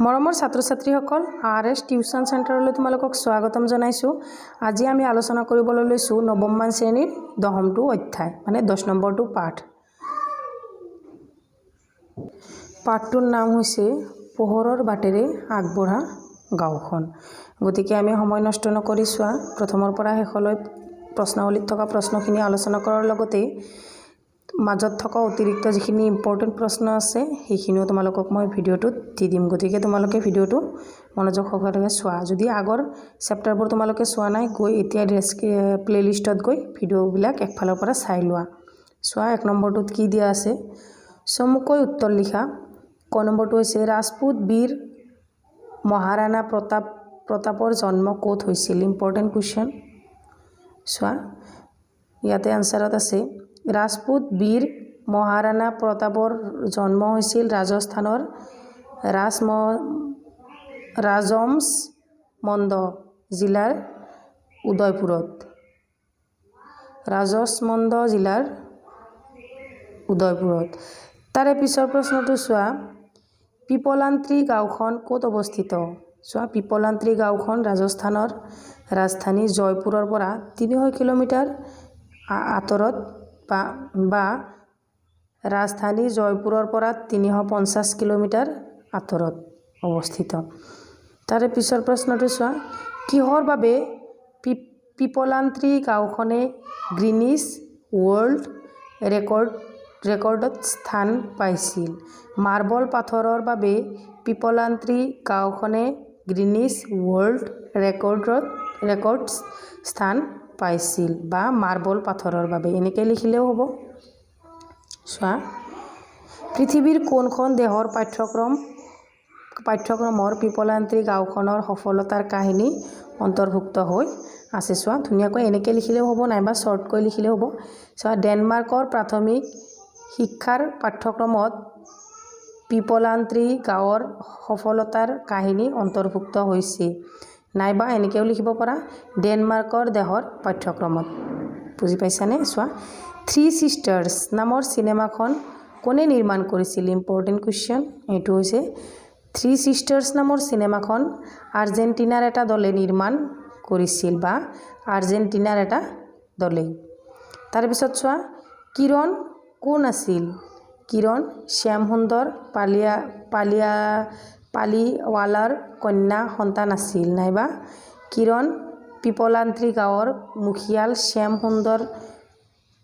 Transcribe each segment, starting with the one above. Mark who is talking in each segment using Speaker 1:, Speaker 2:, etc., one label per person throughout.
Speaker 1: মৰমৰ ছাত্ৰ-ছাত্ৰীসকল RS tuition চেণ্টাৰলৈ তোমালোকক স্বাগতম জনাইছোঁ। আজি আমি আলোচনা কৰিবলৈ লৈছোঁ নৱমমান শ্ৰেণীৰ 10টো অধ্যায় মানে 10 নম্বৰটো পাঠ। পাঠটোৰ নাম হৈছে পোহৰৰ বাটেৰে আগবঢ়া গাঁওখন। গতিকে আমি সময় নষ্ট নকৰি চোৱা প্ৰথমৰ পৰা শেষলৈ প্ৰশ্নাৱলীত থকা প্ৰশ্নখিনি আলোচনা কৰাৰ লগতে মাজত থকা অতিৰিক্ত যিখিনি ইম্পৰ্টেণ্ট প্ৰশ্ন আছে সেইখিনিও তোমালোকক মই ভিডিঅ'টোত দি দিম। গতিকে তোমালোকে ভিডিঅ'টো মনোযোগ সহকাৰে চোৱা। যদি আগৰ চেপ্টাৰবোৰ তোমালোকে চোৱা নাই গৈ এতিয়া প্লেলিষ্টত গৈ ভিডিঅ'বিলাক একফালৰ পৰা চাই লোৱা। চোৱা 1 নম্বৰটোত কি দিয়া আছে চমুকৈ উত্তৰ লিখা। ক নম্বৰটো হৈছে ৰাজপুত বীৰ মহাৰাণা প্ৰতাপৰ জন্ম ক'ত হৈছিল? Important question. চোৱা ইয়াতে আনসাৰত আছে ৰাজপুত বীৰ মহাৰাণা প্ৰতাপৰ জন্ম হৈছিল ৰাজস্থানৰ ৰাজমন্দ জিলাৰ উদয়পুৰত। ৰাজমন্দ জিলাৰ উদয়পুৰত। তাৰে পিছৰ প্ৰশ্নটো চোৱা পিপলান্ত্ৰী গাঁওখন ক'ত অৱস্থিত? চোৱা পিপলান্ত্ৰী গাঁওখন ৰাজস্থানৰ ৰাজধানী জয়পুৰৰ পৰা 300 কিলোমিটাৰ আঁতৰত বা ৰাজধানী জয়পুৰৰ পৰা 350 কিলোমিটাৰ আঁতৰত অৱস্থিত। তাৰে পিছৰ প্ৰশ্নটো চোৱা কিহৰ বাবে পিপলান্ত্ৰী গাঁওখনে গ্ৰীনিছ ৱৰ্ল্ড ৰেকৰ্ডত স্থান পাইছিল? মাৰ্বল পাথৰৰ বাবে পিপলান্ত্ৰী গাঁওখনে গ্ৰীনিছ ৱৰ্ল্ড ৰেকৰ্ডত স্থান পাইছিল বা মাৰ্বল পাথৰৰ বাবে এনেকৈ লিখিলেও হ'ব। চোৱা পৃথিৱীৰ কোনখন দেশৰ পাঠ্যক্ৰমৰ পিপলান্ত্ৰী গাঁওখনৰ সফলতাৰ কাহিনী অন্তৰ্ভুক্ত হৈ আছে? চোৱা ধুনীয়াকৈ এনেকৈ লিখিলেও হ'ব নাইবা শ্বৰ্টকৈ লিখিলেও হ'ব। চোৱা ডেনমাৰ্কৰ প্ৰাথমিক শিক্ষাৰ পাঠ্যক্ৰমত পিপলান্ত্ৰী গাঁৱৰ সফলতাৰ কাহিনী অন্তৰ্ভুক্ত হৈছে নাইবা এনেকৈও লিখিব পাৰা ডেনমাৰ্কৰ দেশৰ পাঠ্যক্ৰমত। বুজি পাইছানে? চোৱা থ্ৰী ছিষ্টাৰ্ছ নামৰ চিনেমাখন কোনে নিৰ্মাণ কৰিছিল? Important question. এইটো হৈছে থ্ৰী ছিষ্টাৰ্ছ নামৰ চিনেমাখন আৰ্জেণ্টিনাৰ এটা দলে নিৰ্মাণ কৰিছিল বা আৰ্জেণ্টিনাৰ এটা দলে। তাৰপিছত চোৱা কিৰণ কোন আছিল? কিৰণ শ্যামসুন্দৰ পালিৱালাৰ কন্যা সন্তান আছিল নাইবা কিৰণ পিপলান্ত্ৰী গাঁৱৰ মুখিয়াল শ্যামসুন্দৰ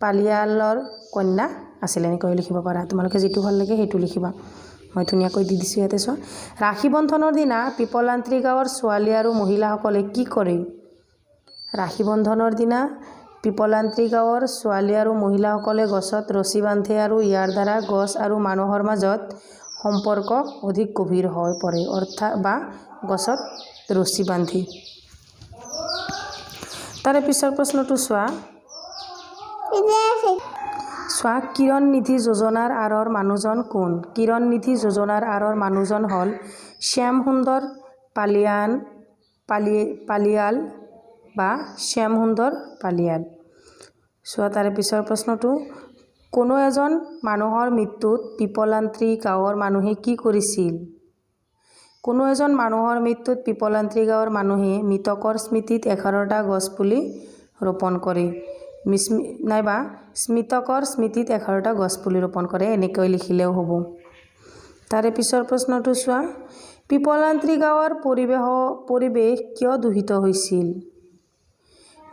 Speaker 1: পালিৱালাৰ কন্যা আছিল। এনেকৈ লিখিব পাৰা। তোমালোকে যিটো ভাল লাগে সেইটো লিখিবা। মই ধুনীয়াকৈ দি দিছোঁ ইয়াতে। চোৱা ৰাখী বন্ধনৰ দিনা পিপলান্ত্ৰী গাঁৱৰ ছোৱালী আৰু মহিলাসকলে কি কৰে? ৰাখী বন্ধনৰ দিনা পিপলান্ত্ৰী গাঁৱৰ ছোৱালী আৰু মহিলাসকলে গছত ৰছী বান্ধে আৰু ইয়াৰ দ্বাৰা গছ আৰু মানুহৰ মাজত সম্পৰ্ক অধিক গভীৰ হৈ পৰে অৰ্থাৎ বা গছত ৰছী বান্ধি। তাৰে পিছৰ প্ৰশ্নটো চোৱা কিৰণ নিধি যোজনাৰ আঁৰৰ মানুহজন কোন? কিৰণ নিধি যোজনাৰ আঁৰৰ মানুহজন হ'ল শ্যামসুন্দৰ পালিৱাল বা শ্যামসুন্দৰ পালিৱাল। চোৱা তাৰে পিছৰ প্ৰশ্নটো কোনো এজন মানুহৰ মৃত্যুত পিপলান্ত্ৰী গাঁৱৰ মানুহে কি কৰিছিল? কোনো এজন মানুহৰ মৃত্যুত পিপলান্ত্ৰী গাঁৱৰ মানুহে মৃতকৰ স্মৃতিত 11টা গছপুলি ৰোপণ কৰে নাইবা স্মৃতকৰ স্মৃতিত 11টা গছপুলি ৰোপণ কৰে। এনেকৈ লিখিলেও হ'ব। তাৰে পিছৰ প্ৰশ্নটো চোৱা পিপলান্ত্ৰী গাঁৱৰ পৰিৱেশ কিয় দূষিত হৈছিল?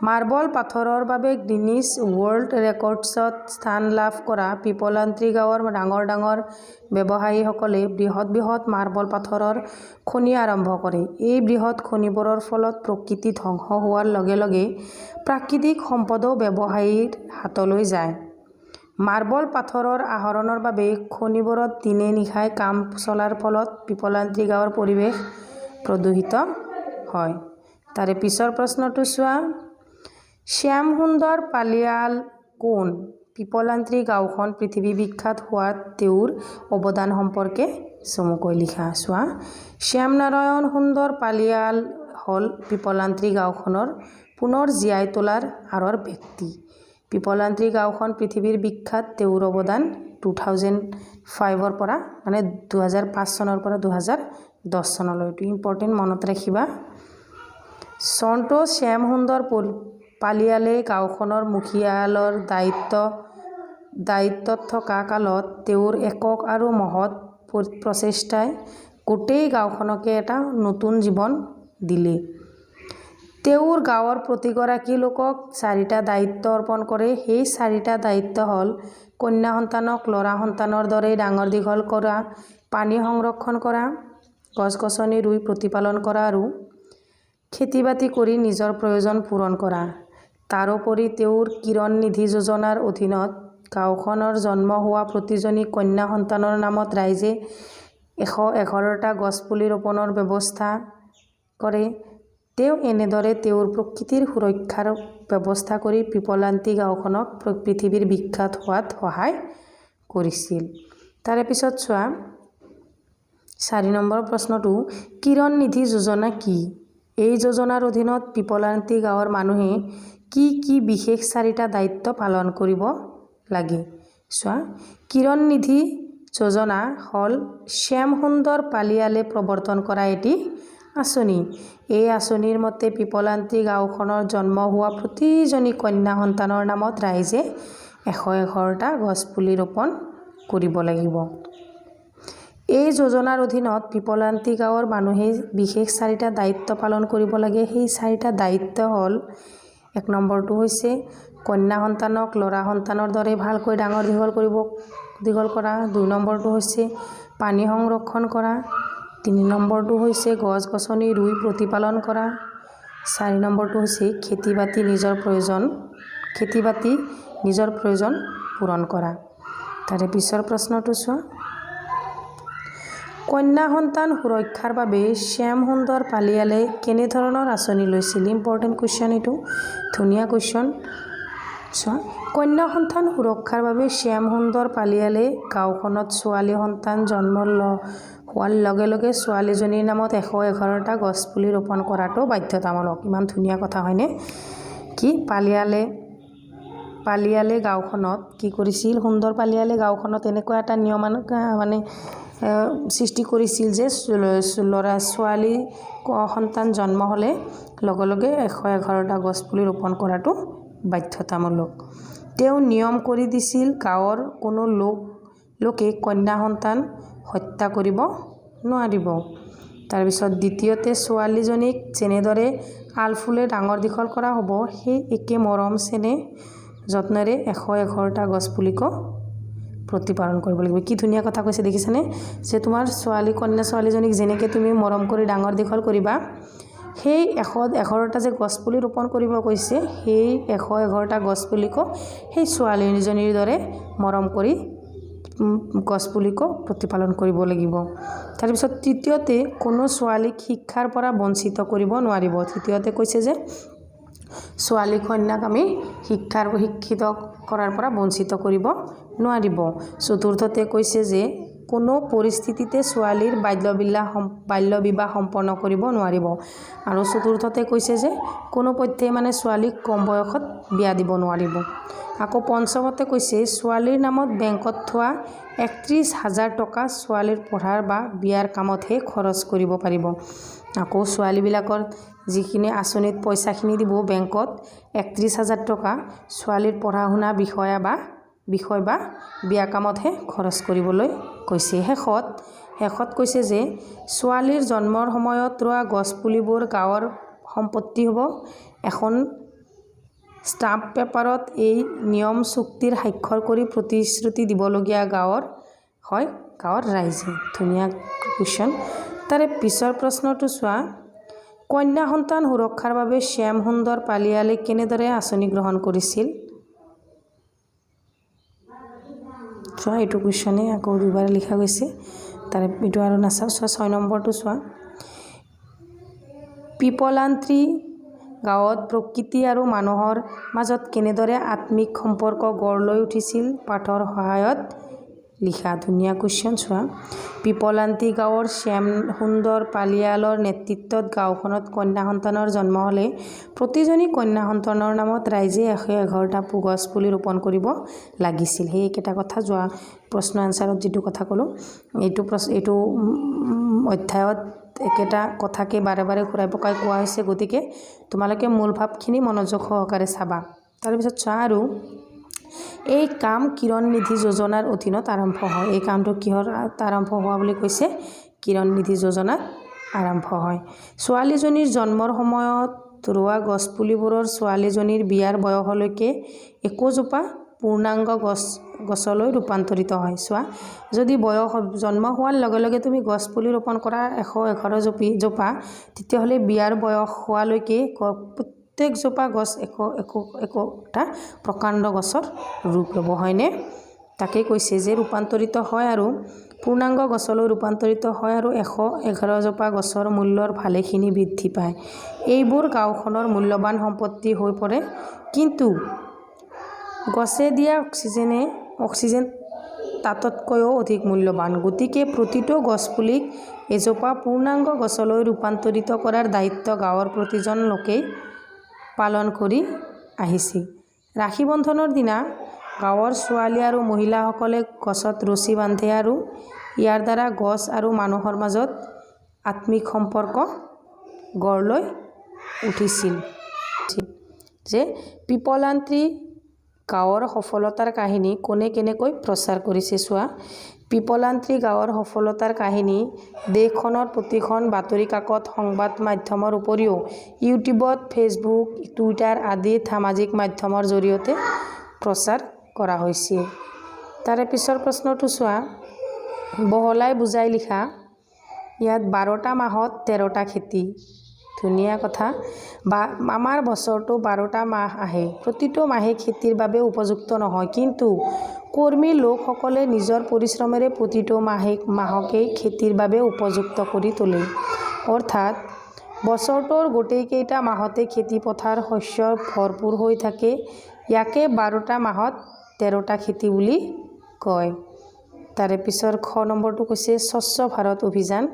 Speaker 1: মাৰ্বল পাথৰৰ বাবে গ্ৰীনিছ ৱৰ্ল্ড ৰেকৰ্ডছত স্থান লাভ কৰা পিপলান্ত্ৰী গাঁৱৰ ডাঙৰ ব্যৱসায়ীসকলে বৃহৎ মাৰ্বল পাথৰৰ খনি আৰম্ভ কৰে। এই বৃহৎ খনিবোৰৰ ফলত প্ৰকৃতি ধ্বংস হোৱাৰ লগে লগে প্ৰাকৃতিক সম্পদো ব্যৱসায়ীৰ হাতলৈ যায়। মাৰ্বল পাথৰৰ আহৰণৰ বাবে খনিবোৰত দিনে নিশাই কাম চলাৰ ফলত পিপলান্ত্ৰী গাঁৱৰ পৰিৱেশ প্ৰদূষিত হয়। তাৰে পিছৰ প্ৰশ্নটো চোৱা শ্যামসুন্দৰ পালিৱাল কোন? পিপলান্ত্ৰী গাঁওখন পৃথিৱী বিখ্যাত হোৱাত তেওঁৰ অৱদান সম্পৰ্কে চমুকৈ লিখা। চোৱা শ্যামনাৰায়ণ সুন্দৰ পালিৱাল হ'ল পিপলান্ত্ৰী গাঁওখনৰ পুনৰ জীয়াই তোলাৰ আঁৰৰ ব্যক্তি। পিপলান্ত্ৰী গাঁওখন পৃথিৱীৰ বিখ্যাত তেওঁৰ অৱদান 2005 পৰা মানে 2005 চনৰ পৰা 2010 চনলৈ। এইটো ইম্পৰ্টেণ্ট, মনত ৰাখিবা। সন্তোষ শ্যামসুন্দৰ পালিয়ালে গাঁওখনৰ মুখিয়ালৰ দায়িত্বত থকা কালত তেওঁৰ একক আৰু মহৎ প্ৰচেষ্টাই গোটেই গাঁওখনকে এটা নতুন জীৱন দিলে। তেওঁৰ গাঁৱৰ প্ৰতিগৰাকী লোকক 4টা দায়িত্ব অৰ্পণ কৰে। সেই 4টা দায়িত্ব হ'ল কন্যা সন্তানক ল'ৰা সন্তানৰ দৰে ডাঙৰ দীঘল কৰা, পানী সংৰক্ষণ কৰা, গছ-গছনি ৰুই প্ৰতিপালন কৰা আৰু খেতি-বাতি কৰি নিজৰ প্ৰয়োজন পূৰণ কৰা। তাৰোপৰি তেওঁৰ কিৰণ নিধি যোজনাৰ অধীনত গাঁওখনৰ জন্ম হোৱা প্ৰতিজনী কন্যা সন্তানৰ নামত ৰাইজে 111টা গছপুলি ৰোপণৰ ব্যৱস্থা কৰে। তেওঁ এনেদৰে তেওঁৰ প্ৰকৃতিৰ সুৰক্ষাৰ ব্যৱস্থা কৰি পিপলান্তি গাঁওখনক পৃথিৱীৰ বিখ্যাত হোৱাত সহায় কৰিছিল। তাৰে পিছত চোৱা 4 নম্বৰ প্ৰশ্নটো, কিৰণ নিধি যোজনা কি? এই যোজনাৰ অধীনত পিপলান্তি গাঁৱৰ মানুহে কি কি বিশেষ 4টা দায়িত্ব পালন কৰিব লাগে? চোৱা, কিৰণ নিধি যোজনা হ'ল শ্যামসুন্দৰ পালিয়ালে প্ৰৱৰ্তন কৰা এটি আঁচনি। এই আঁচনিৰ মতে পিপলান্তি গাঁওখনৰ জন্ম হোৱা প্ৰতিজনী কন্যা সন্তানৰ নামত ৰাইজে 111টা গছপুলি ৰোপণ কৰিব লাগিব। এই যোজনাৰ অধীনত পিপলান্তি গাঁৱৰ মানুহে বিশেষ 4টা দায়িত্ব পালন কৰিব লাগে। সেই 4টা দায়িত্ব হ'ল, 1 নম্বৰটো হৈছে কন্যা সন্তানক ল'ৰা সন্তানৰ দৰে ভালকৈ ডাঙৰ দীঘল কৰা। 2 নম্বৰটো হৈছে পানী সংৰক্ষণ কৰা। 3 নম্বৰটো হৈছে গছ-গছনি ৰুই প্ৰতিপালন কৰা। 4 নম্বৰটো হৈছে খেতি-বাতি নিজৰ প্ৰয়োজন পূৰণ কৰা। তাৰে পিছৰ প্ৰশ্নটো চোৱা, কন্যা সন্তান সুৰক্ষাৰ বাবে শ্যামসুন্দৰ পালিয়ালে কেনেধৰণৰ আঁচনি লৈছিল? ইম্পৰ্টেণ্ট কুৱেশ্যন, এইটো ধুনীয়া কুৱেশ্যন। চোৱা, কন্যা সন্তান সুৰক্ষাৰ বাবে শ্যামসুন্দৰ পালিয়ালে গাঁওখনত ছোৱালী সন্তান জন্ম হোৱাৰ লগে লগে ছোৱালীজনীৰ নামত 111টা গছপুলি ৰোপণ কৰাটো বাধ্যতামূলক। ইমান ধুনীয়া কথা হয়নে? কি পালিয়ালে গাঁওখনত কি কৰিছিল? সুন্দৰ পালিয়ালে গাঁওখনত এনেকুৱা এটা নিয়ম মানে সৃষ্টি কৰিছিল যে ছোৱালী সন্তান জন্ম হ'লে লগে লগে 111টা গছপুলি ৰোপণ কৰাটো বাধ্যতামূলক। তেওঁ নিয়ম কৰি দিছিল গাঁৱৰ কোনো লোকে কন্যা সন্তান হত্যা কৰিব নোৱাৰিব। তাৰপিছত দ্বিতীয়তে ছোৱালীজনীক যেনেদৰে আলফুলে ডাঙৰ দীঘল কৰা হ'ব, সেই একে মৰম চেনেহ যত্নেৰে 111টা গছপুলিকো প্ৰতিপালন কৰিব লাগিব। কি ধুনীয়া কথা কৈছে দেখিছানে? যে তোমাৰ কন্যা ছোৱালীজনীক যেনেকৈ তুমি মৰম কৰি ডাঙৰ দীঘল কৰিবা, সেই 111টা যে গছপুলি ৰোপণ কৰিব কৈছে, সেই 111টা গছপুলিকো সেই ছোৱালীজনীৰ দৰে মৰম কৰি গছপুলিকো প্ৰতিপালন কৰিব লাগিব। তাৰপিছত তৃতীয়তে কোনো ছোৱালীক শিক্ষাৰ পৰা বঞ্চিত কৰিব নোৱাৰিব। তৃতীয়তে কৈছে যে ছোৱালী কন্যাক আমি শিক্ষিত কৰাৰ পৰা বঞ্চিত কৰিব নোৱাৰিব। চতুৰ্থতে কৈছে যে কোনো পৰিস্থিতিতে ছোৱালীৰ বাল্যবিবাহ সম্পন্ন কৰিব নোৱাৰিব। আৰু চতুৰ্থতে কৈছে যে কোনো পধ্যেই মানে ছোৱালীক কম বয়সত বিয়া দিব নোৱাৰিব। আকৌ পঞ্চমতে কৈছে ছোৱালীৰ নামত বেংকত থোৱা 31,000 টকা ছোৱালীৰ পঢ়াৰ বা বিয়াৰ কামতহে খৰচ কৰিব পাৰিব। আকৌ ছোৱালীবিলাকৰ যিখিনি আঁচনিত পইচাখিনি দিব বেংকত 31,000 টকা ছোৱালীৰ পঢ়া শুনা বিষয় বা বিয়া কামতহে খৰচ কৰিবলৈ কৈছে। শেষত কৈছে যে ছোৱালীৰ জন্মৰ সময়ত ৰোৱা গছপুলিবোৰ গাঁৱৰ সম্পত্তি হ'ব। এখন ষ্টাম্প পেপাৰত এই নিয়ম চুক্তিৰ স্বাক্ষৰ কৰি প্ৰতিশ্ৰুতি দিবলগীয়া গাঁৱৰ ৰাইজে। ধুনীয়া কুৱেশ্যন। তাৰে পিছৰ প্ৰশ্নটো চোৱা, কন্যা সন্তান সুৰক্ষাৰ বাবে শ্যামসুন্দৰ পালিয়ালে কেনেদৰে আঁচনি গ্ৰহণ কৰিছিল? চোৱা, এইটো কুৱেশ্যনে আকৌ 2বাৰ লিখা গৈছে। তাৰে এইটো আৰু নাচাওঁ। চোৱা 6 নম্বৰটো চোৱা, পিপলান্তি গাঁৱত প্ৰকৃতি আৰু মানুহৰ মাজত কেনেদৰে আত্মিক সম্পৰ্ক গঢ় লৈ উঠিছিল? পাঠৰ সহায়ত লিখা। ধুনীয়া কুৱেশ্যন চোৱা। পিপলান্তি গাঁৱৰ শ্যাম সুন্দৰ পালিয়ালৰ নেতৃত্বত গাঁওখনত কন্যা সন্তানৰ জন্ম হ'লে প্ৰতিজনী কন্যা সন্তানৰ নামত ৰাইজে 111টা গছপুলি ৰোপণ কৰিব লাগিছিল। সেই একেটা কথা যোৱা প্ৰশ্ন আনচাৰত যিটো কথা ক'লোঁ, এইটো অধ্যায়ত একেটা কথাকে বাৰে বাৰে ঘূৰাই পকাই কোৱা হৈছে। গতিকে তোমালোকে মূল ভাৱখিনি মনোযোগ সহকাৰে চাবা। তাৰপিছত চোৱা, আৰু এই কাম কিৰণ নিধি যোজনাৰ অধীনত আৰম্ভ হয়। এই কামটো কিহৰ আৰম্ভ হোৱা বুলি কৈছে? কিৰণ নিধি যোজনাত আৰম্ভ হয়। ছোৱালীজনীৰ জন্মৰ সময়ত ৰোৱা গছপুলিবোৰৰ ছোৱালীজনীৰ বিয়াৰ বয়সলৈকে একোজোপা পূৰ্ণাংগ গছলৈ ৰূপান্তৰিত হয়। চোৱা, যদি জন্ম হোৱাৰ লগে লগে তুমি গছপুলি ৰোপণ কৰা 111 জোপা, তেতিয়াহ'লে বিয়াৰ বয়স হোৱালৈকে প্ৰত্যেকজোপা গছ একোটা প্ৰকাণ্ড গছৰ ৰূপ ল'ব, হয়নে? তাকে কৈছে যে ৰূপান্তৰিত হয় আৰু পূৰ্ণাংগ গছলৈ ৰূপান্তৰিত হয় আৰু 111 জোপা গছৰ মূল্যৰ ভালেখিনি বৃদ্ধি পায়। এইবোৰ গাঁওখনৰ মূল্যৱান সম্পত্তি হৈ পৰে। কিন্তু গছে দিয়া অক্সিজেন তাতকৈও অধিক মূল্যৱান। গতিকে প্ৰতিটো গছপুলিক এজোপা পূৰ্ণাংগ গছলৈ ৰূপান্তৰিত কৰাৰ দায়িত্ব গাঁৱৰ প্ৰতিজন লোকেই পালন কৰি আহিছে। ৰাখি বন্ধনৰ দিনা গাঁৱৰ ছোৱালী আৰু মহিলাসকলে গছত ৰছী বান্ধে আৰু ইয়াৰ দ্বাৰা গছ আৰু মানুহৰ মাজত আত্মিক সম্পৰ্ক গঢ় লৈ উঠিছিল। যে পিপলান্তি গাঁৱৰ সফলতাৰ কাহিনী কোনে কেনেকৈ প্ৰচাৰ কৰিছে চোৱা। পিপলান্তি গাঁৱৰ সফলতাৰ কাহিনী দেশখনৰ প্ৰতিখন বাতৰি কাকত, সংবাদ মাধ্যমৰ উপৰিও ইউটিউবত, ফেচবুক, টুইটাৰ আদি সামাজিক মাধ্যমৰ জৰিয়তে প্ৰচাৰ কৰা হৈছে। তাৰে পিছৰ প্ৰশ্নটো চোৱা, বহলাই বুজাই লিখা। ইয়াত 12টা মাহত 13টা খেতি। ধুনীয়া কথা। আমাৰ বছৰটো 12টা মাহ আহে। প্ৰতিটো মাহে খেতিৰ বাবে উপযুক্ত নহয়, কিন্তু কৰ্মী লোকসকলে নিজৰ পৰিশ্ৰমেৰে প্ৰতিটো মাহকেই খেতিৰ বাবে উপযুক্ত কৰি তোলে। অৰ্থাৎ বছৰটোৰ গোটেইকেইটা মাহতে খেতি পথাৰ শস্যৰ ভৰপূৰ হৈ থাকে। ইয়াকে 12টা মাহত 13টা খেতি বুলি কয়। তাৰে পিছৰ খ নম্বৰটো কৈছে স্বচ্ছ ভাৰত অভিযান।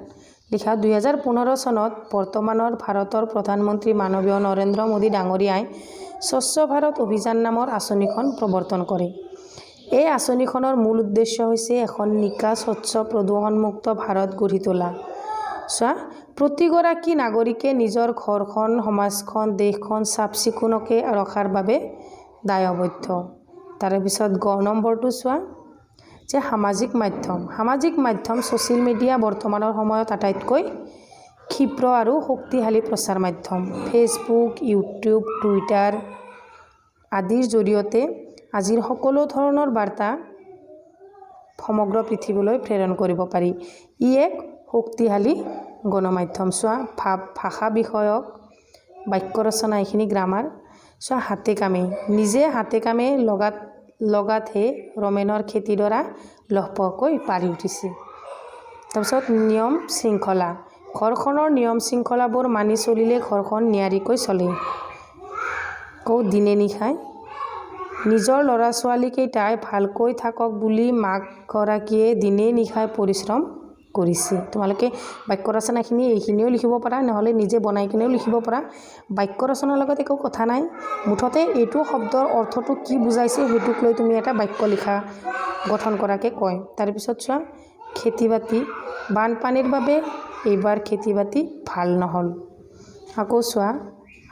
Speaker 1: লিখা। 2015 চনত বৰ্তমানৰ ভাৰতৰ প্ৰধানমন্ত্ৰী মাননীয় নৰেন্দ্ৰ মোদী ডাঙৰীয়াই স্বচ্ছ ভাৰত অভিযান নামৰ আঁচনিখন প্ৰৱৰ্তন কৰে। এই আঁচনিখনৰ মূল উদ্দেশ্য হৈছে এখন নিকা, স্বচ্ছ, প্ৰদূষণমুক্ত ভাৰত গঢ়ি তোলা। চোৱা, প্ৰতিগৰাকী নাগৰিকে নিজৰ ঘৰখন, সমাজখন, দেশখন চাফ চিকুণকৈ ৰখাৰ বাবে দায়বদ্ধ। তাৰে পিছত গ নম্বৰটো চোৱা, যে সামাজিক মাধ্যম ছ'চিয়েল মিডিয়া বৰ্তমানৰ সময়ত আটাইতকৈ ক্ষীপ্ৰ আৰু শক্তিশালী প্ৰচাৰ মাধ্যম। ফেচবুক, ইউটিউব, টুইটাৰ আদিৰ জৰিয়তে আজিৰ সকলো ধৰণৰ বাৰ্তা সমগ্ৰ পৃথিৱীলৈ প্ৰেৰণ কৰিব পাৰি। ই এক শক্তিশালী গণমাধ্যম। চোৱা, ভাষা বিষয়ক বাক্য ৰচনা, এইখিনি গ্ৰামাৰ। চোৱা, নিজে হাতে কামে লগাতহে ৰমেনৰ খেতিডৰা লহপহকৈ পাৰি উঠিছে। তাৰপিছত নিয়ম শৃংখলা। ঘৰখনৰ নিয়ম শৃংখলাবোৰ মানি চলিলে ঘৰখন নিয়াৰিকৈ চলে। দিনে নিশাই নিজৰ ল'ৰা ছোৱালীকেইটাই ভালকৈ থাকক বুলি মাকগৰাকীয়ে দিনে নিশাই পৰিশ্ৰম কৰিছে। তোমালোকে বাক্য ৰচনাখিনি এইখিনিও লিখিব পাৰা, নহ'লে নিজে বনাই কিনেও লিখিব পাৰা। বাক্য ৰচনাৰ লগত একো কথা নাই। মুঠতে এইটো শব্দৰ অৰ্থটো কি বুজাইছে সেইটোক লৈ তুমি এটা বাক্য লিখা, গঠন কৰাকৈ কয়। তাৰপিছত চোৱা, খেতি বাতি। বানপানীৰ বাবে এইবাৰ খেতি বাতি ভাল নহ'ল। আকৌ চোৱা,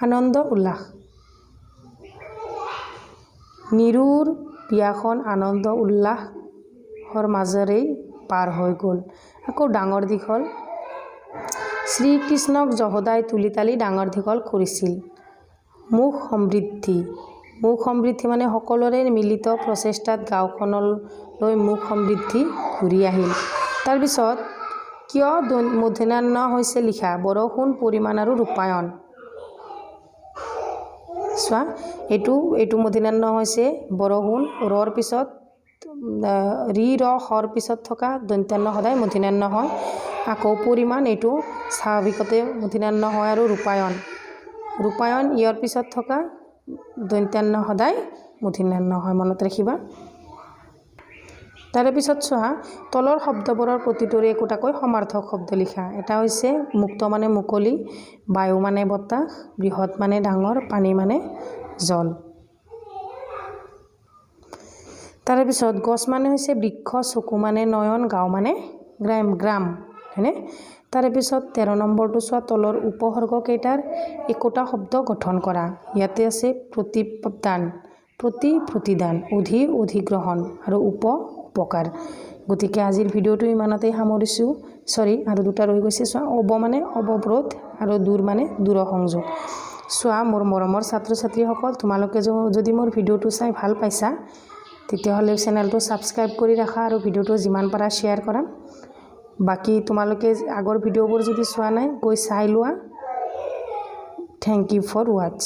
Speaker 1: আনন্দ উল্লাস। নিৰুৰ বিয়াখন আনন্দ উল্লাসৰ মাজেৰেই পাৰ হৈ গ'ল। আকৌ ডাঙৰ দীঘল। শ্ৰীকৃষ্ণক যশোদাই তুলি তালি ডাঙৰ দীঘল কৰিছিল। মুখ সমৃদ্ধি মানে সকলোৰে মিলিত প্ৰচেষ্টাত গাঁওখনলৈ মুখ সমৃদ্ধি ঘূৰি আহিল। তাৰপিছত কিয় মূৰ্ধন্য হৈছে লিখা। বৰষুণ, পৰিমাণ আৰু ৰূপায়ণ। চোৱা, এইটো মূৰ্ধন্য হৈছে বৰষুণ, ৰৰ পিছত হৰ পিছত থকা দন্ত্যান্ন সদায় মূৰ্ধন্য হয়। আকৌ পৰিমাণ, এইটো স্বাভাৱিকতে মূৰ্ধন্য হয়। আৰু ৰূপায়ণ ইয়াৰ পিছত থকা দন্ত্যান্ন সদায় মূৰ্ধন্য হয়, মনত ৰাখিবা। তাৰে পিছত চোৱা তলৰ শব্দবোৰৰ প্ৰতিটোৰে একোটাকৈ সমাৰ্থক শব্দ লিখা। এটা হৈছে মুক্ত মানে মুকলি, বায়ু মানে বতাহ, বৃহৎ মানে ডাঙৰ, পানী মানে জল। তাৰে পিছত গছ মানে হৈছে বৃক্ষ, চকু মানে নয়ন, গাঁও মানে গ্ৰাম, হয়নে? তাৰে পিছত 13 নম্বৰটো চোৱা তলৰ উপসৰ্গ কেইটাৰ একোটা শব্দ গঠন কৰা। ইয়াতে আছে প্ৰতিদান, প্ৰতিদান, অধিগ্ৰহণ আৰু উপকাৰ। গতিকে আজিৰ ভিডিঅ'টো ইমানতেই সামৰিছোঁ। আৰু দুটা ৰৈ গৈছে চোৱা, মানে অৱৰোধ আৰু দূৰ মানে দূৰসংযোগ। চোৱা মোৰ মৰমৰ ছাত্ৰ ছাত্ৰীসকল, তোমালোকে যদি মোৰ ভিডিঅ'টো চাই ভাল পাইছা তেতিয়াহ'লে চেনেলটো ছাবস্ক্ৰাইব কৰি ৰাখা আৰু ভিডিঅ'টো যিমান পাৰা শ্বেয়াৰ কৰা। বাকী তোমালোকে আগৰ ভিডিঅ'বোৰ যদি চোৱা নাই গৈ চাই লোৱা। Thank you for ৱাটছ।